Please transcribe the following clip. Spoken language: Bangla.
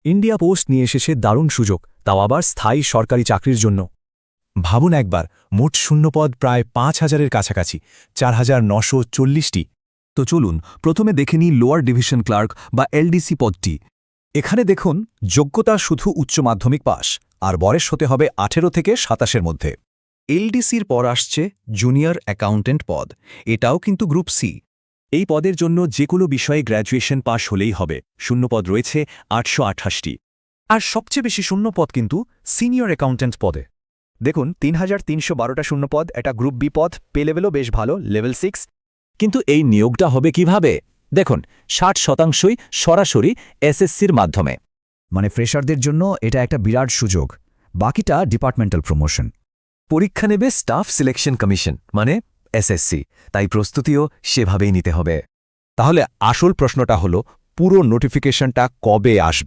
ইন্ডিয়া পোস্ট নিয়ে এসেছে দারুণ সুযোগ, তাও আবার স্থায়ী সরকারি চাকরির জন্য। ভাবুন একবার, মোট শূন্যপদ প্রায় ৫,০০০-এর কাছাকাছি, ৪,৯৪০টি। তো চলুন প্রথমে দেখে নিই লোয়ার ডিভিশন ক্লার্ক বা এলডিসি পদটি। এখানে দেখুন, যোগ্যতা শুধু উচ্চ মাধ্যমিক পাস, আর বয়স হতে হবে ১৮ থেকে ২৭-এর মধ্যে। এলডিসির পর আসছে জুনিয়র অ্যাকাউন্ট্যান্ট পদ, এটাও কিন্তু গ্রুপ সি। এই পদের জন্য যে কোনো বিষয়ে গ্র্যাজুয়েশন পাশ হলেই হবে। শূন্যপদ রয়েছে ৮২৮টি। আর সবচেয়ে বেশি শূন্যপদ কিন্তু সিনিয়র অ্যাকাউন্ট্যান্ট পদে। দেখুন, ৩,৩১২টা শূন্যপদ, এটা গ্রুপ বি পদ, পে লেভেলও বেশ ভালো, লেভেল 6। কিন্তু এই নিয়োগটা হবে কিভাবে? দেখুন, ৬০% সরাসরি এসএসসির মাধ্যমে। মানে ফ্রেশারদের জন্য এটা একটা বিরাট সুযোগ, বাকিটা ডিপার্টমেন্টাল প্রমোশন। পরীক্ষা নেবে স্টাফ সিলেকশন কমিশন, মানে এসএসসি, তাই প্রস্তুতিও সেভাবেই নিতে হবে। তাহলে আসল প্রশ্নটা হলো, পুরো নোটিফিকেশনটা কবে আসবে?